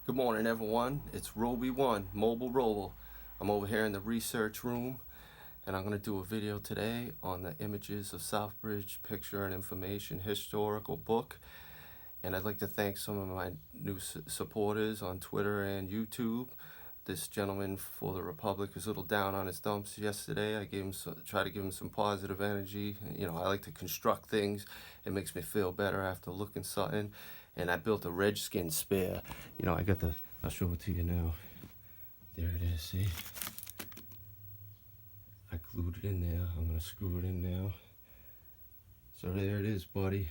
Good morning, everyone. It's Roby1, Mobile Robo. I'm over here in the research room, and I'm going to do a video today on the Images of Southbridge Picture and Information Historical Book. And I'd like to thank some of my new supporters on Twitter and YouTube. This gentleman for the Republic was a little down on his dumps yesterday. I try to give him some positive energy. You know, I like to construct things. It makes me feel better after looking something. And I built a Redskin spare. You know, I'll show it to you now. There it is, see? I glued it in there. I'm gonna screw it in now. So there it is, buddy.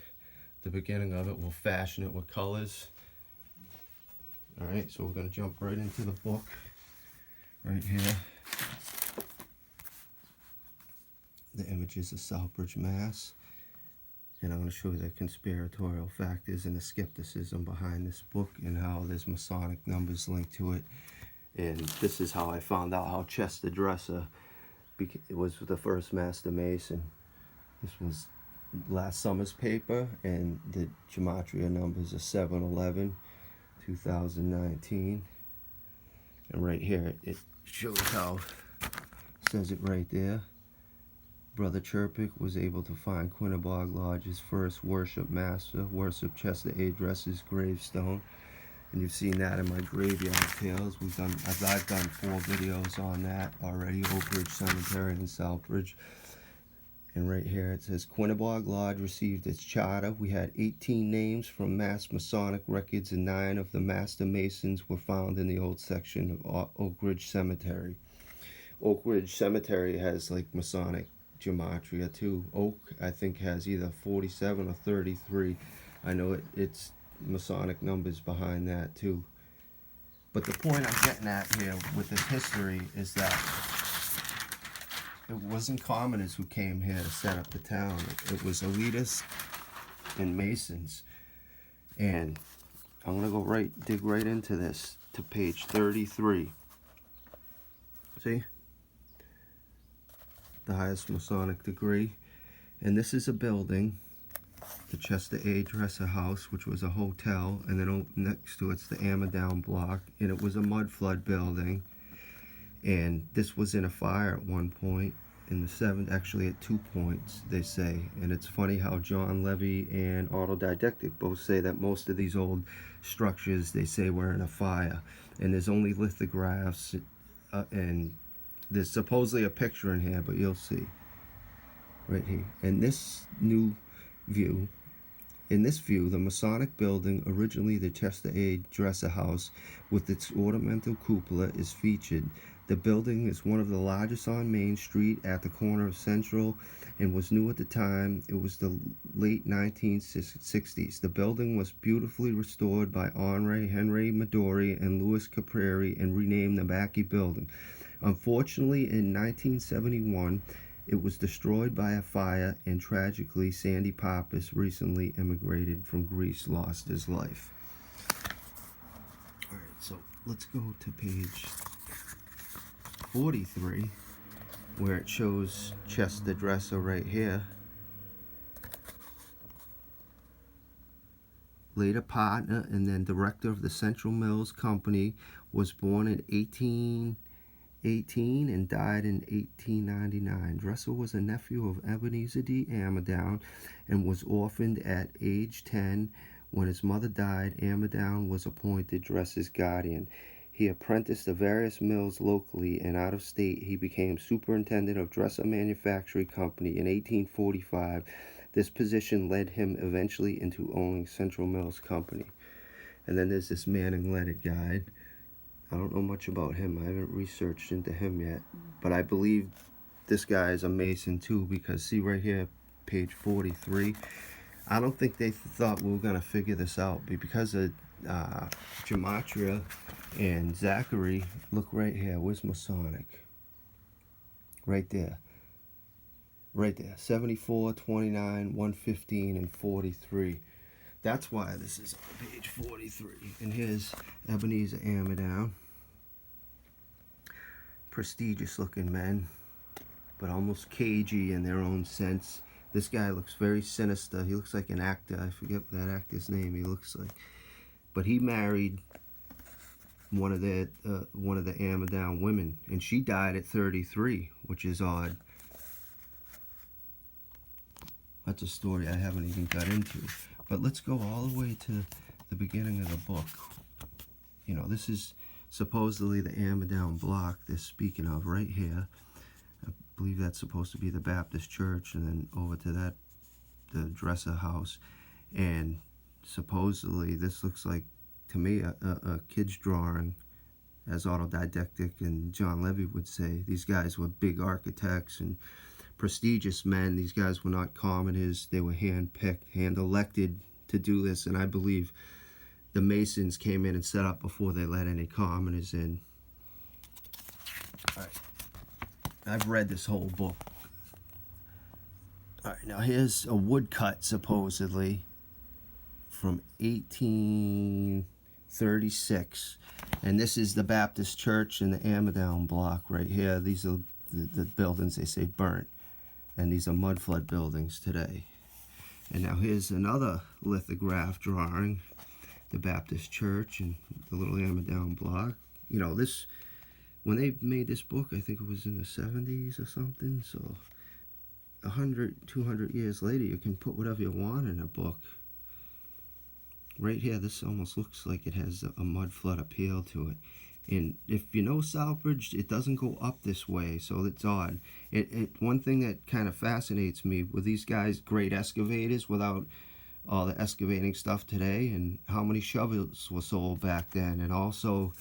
The beginning of it, we'll fashion it with colors. Alright, so we're gonna jump right into the book. Right here. The Images of Southbridge, Mass. And I'm going to show you the conspiratorial factors and the skepticism behind this book and how there's Masonic numbers linked to it. And this is how I found out how Chester Dresser was the first Master Mason. This was last summer's paper, and the gematria numbers are 7/11, 2019. And right here it shows how, says it right there. Brother Chirpic was able to find Quinnebog Lodge's first worship master, worship Chester A. Dresser's gravestone. And you've seen that in my graveyard tales. I've done 4 videos on that already, Oak Ridge Cemetery in Southbridge. And right here it says, Quinnebog Lodge received its charter. We had 18 names from Mass Masonic records, and 9 of the Master Masons were found in the old section of Oak Ridge Cemetery. Oak Ridge Cemetery has like Masonic gematria too. Oak, I think, has either 47 or 33. I know it's Masonic numbers behind that too. But the point I'm getting at here with this history is that it wasn't commoners who came here to set up the town. It was elitists and Masons. And I'm gonna go dig right into this to page 33. See? The highest Masonic degree. And this is a building, the Chester A. Dresser House, which was a hotel, and then next to it's the Amadown block, and it was a mud flood building. And this was in a fire at one point in the 7th, actually at 2 points, they say. And it's funny how John Levy and Autodidactic both say that most of these old structures, they say, were in a fire. And there's only lithographs, and there's supposedly a picture in here, but you'll see right here. And this new view, in this view, the Masonic building, originally the Chester A. Dresser House, with its ornamental cupola, is featured. The building is one of the largest on Main Street at the corner of Central and was new at the time. It was the late 1960s. The building was beautifully restored by Henry Midori and Louis Caprari and renamed the Mackey Building. Unfortunately, in 1971, it was destroyed by a fire, and tragically, Sandy Pappas, recently immigrated from Greece, lost his life. Alright, so let's go to page 43, where it shows Chester Dresser right here. Later partner and then director of the Central Mills Company, was born in 1818 and died in 1899. Dresser was a nephew of Ebenezer D. Amadown and was orphaned at age 10. When his mother died, Amadown was appointed Dresser's guardian. He apprenticed to various mills locally, and out of state he became superintendent of Dresser Manufacturing Company in 1845. This position led him eventually into owning Central Mills Company. And then there's this Manning Leaded guide. I don't know much about him. I haven't researched into him yet. But I believe this guy is a Mason too, because see right here, page 43. I don't think they thought we were going to figure this out. But because of gematria and Zachary, look right here. Where's Masonic? Right there. Right there. 74, 29, 115, and 43. That's why this is on page 43. And here's Ebenezer Amadown. Prestigious looking men, but almost cagey in their own sense. This guy looks very sinister. He looks like an actor. I forget that actor's name he looks like. But he married one of the Amadown women, and she died at 33, which is odd. That's a story I haven't even got into. But let's go all the way to the beginning of the book. You know, this is supposedly the Amadown block they're speaking of right here. I believe that's supposed to be the Baptist church, and then over to that, the Dresser house. And supposedly this looks like, to me, a kid's drawing, as autodidactic and John Levy would say. These guys were big architects and prestigious men. These guys were not commoners. They were hand-picked, hand-elected to do this, and I believe the Masons came in and set up before they let any commoners in. All right. I've read this whole book. All right, now here's a woodcut, supposedly, from 1836. And this is the Baptist church in the Amadown block right here. These are the buildings they say burnt. And these are mud flood buildings today. And now here's another lithograph drawing, the Baptist church and the little Amadown block. You know, this, when they made this book, I think it was in the 70s or something. So 100, 200 years later, you can put whatever you want in a book. Right here, this almost looks like it has a mud flood appeal to it. And if you know Southbridge, it doesn't go up this way, so it's odd. One thing that kind of fascinates me with these guys, great excavators without all the excavating stuff today, and how many shovels were sold back then, and also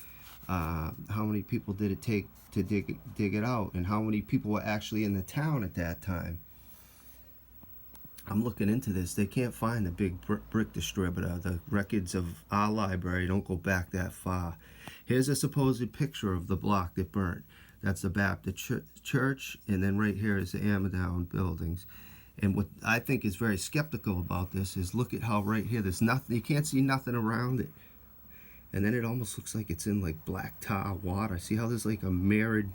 how many people did it take to dig it out, and how many people were actually in the town at that time. I'm looking into this. They can't find the big brick distributor. The records of our library don't go back that far. Here's a supposed picture of the block that burnt. That's the Baptist church, and then right here is the Amadown buildings. And what I think is very skeptical about this is, look at how right here, there's nothing, you can't see nothing around it. And then it almost looks like it's in like black tar water. See how there's like a mirrored,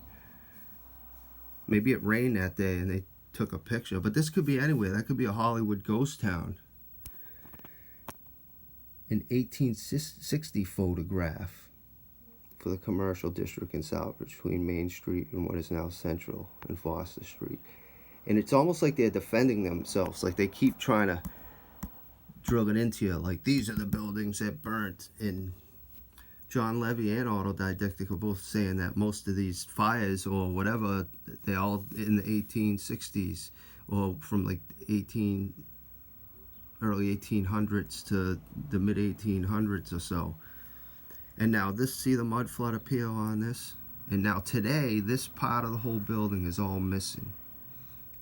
maybe it rained that day and they took a picture, but this could be anywhere. That could be a Hollywood ghost town. An 1860 photograph for the commercial district in Southbridge between Main Street and what is now Central and Foster Street. And it's almost like they're defending themselves, like they keep trying to drill it into you, like these are the buildings that burnt. And John Levy and Autodidactic are both saying that most of these fires or whatever, they all in the 1860s or from like early 1800s to the mid 1800s or so. And now this, see the mud flood appeal on this? And now today, this part of the whole building is all missing.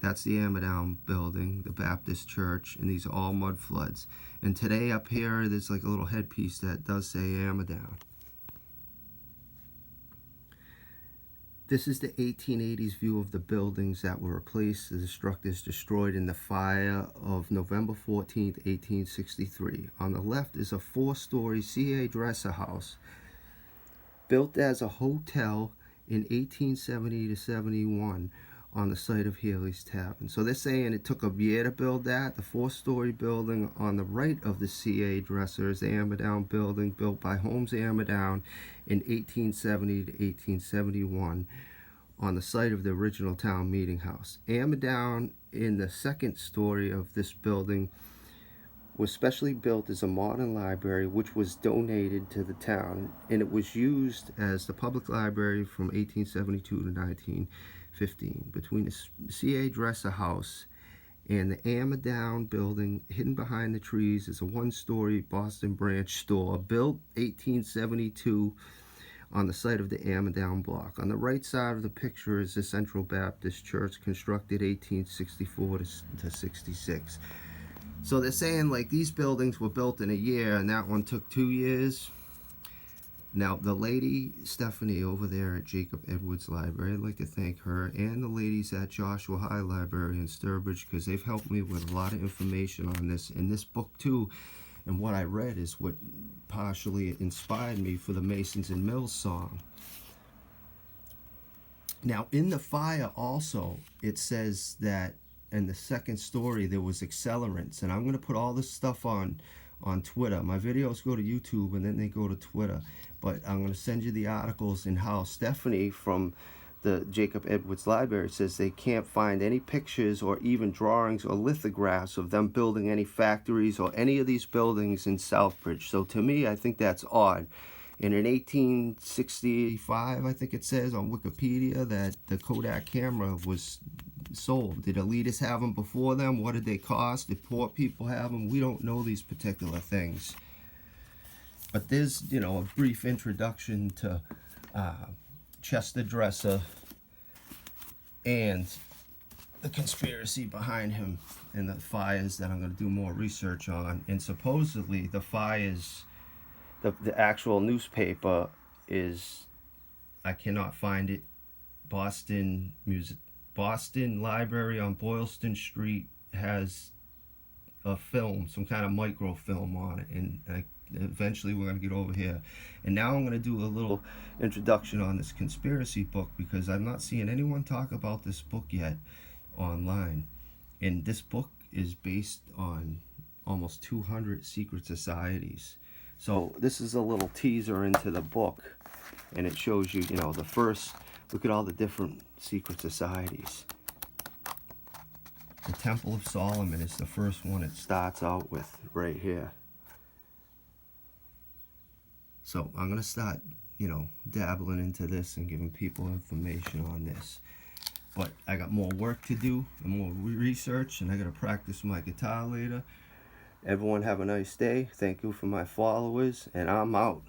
That's the Amadown building, the Baptist church, and these are all mud floods. And today up here, there's like a little headpiece that does say Amadown. This is the 1880s view of the buildings that were replaced, the structures destroyed in the fire of November 14th, 1863. On the left is a 4-story C.A. Dresser house built as a hotel in 1870 to 71 on the site of Healy's Tavern. So they're saying it took a year to build that. The 4-story building on the right of the C.A. Dresser is the Amadown building, built by Holmes Amadown in 1870 to 1871 on the site of the original town meeting house. Amadown, in the 2nd story of this building, was specially built as a modern library which was donated to the town, and it was used as the public library from 1872 to 1915. Between the C.A. Dresser house and the Amadown building, hidden behind the trees, is a 1-story Boston branch store built 1872 on the site of the Amadown block. On the right side of the picture is the Central Baptist Church, constructed 1864 to 66. So they're saying like these buildings were built in a year and that one took 2 years. Now the lady Stephanie over there at Jacob Edwards Library, I'd like to thank her, and the ladies at Joshua High Library in Sturbridge, because they've helped me with a lot of information on this. And this book too, and what I read, is what partially inspired me for the Masons and Mills song. Now in the fire also, it says that in the 2nd story there was accelerants, and I'm going to put all this stuff on on Twitter. My videos go to YouTube and then they go to Twitter. But I'm going to send you the articles in how Stephanie from the Jacob Edwards Library says they can't find any pictures or even drawings or lithographs of them building any factories or any of these buildings in Southbridge. So to me, I think that's odd. And in 1865, I think it says on Wikipedia that the Kodak camera was sold. Did elitists have them before them? What did they cost? Did poor people have them? We don't know these particular things. But there's, you know, a brief introduction to Chester Dresser and the conspiracy behind him and the fires that I'm going to do more research on. And supposedly the fires, the actual newspaper is, I cannot find it, Boston Library on Boylston Street has a film, some kind of microfilm on it, and eventually we're going to get over here. And now I'm going to do a little introduction on this conspiracy book, because I'm not seeing anyone talk about this book yet online. And this book is based on almost 200 secret societies. So this is a little teaser into the book, and it shows you, you know, the first, look at all the different secret societies. The Temple of Solomon is the first one it starts out with right here. So I'm going to start, you know, dabbling into this and giving people information on this. But I got more work to do and more research, and I got to practice my guitar later. Everyone have a nice day. Thank you for my followers, and I'm out.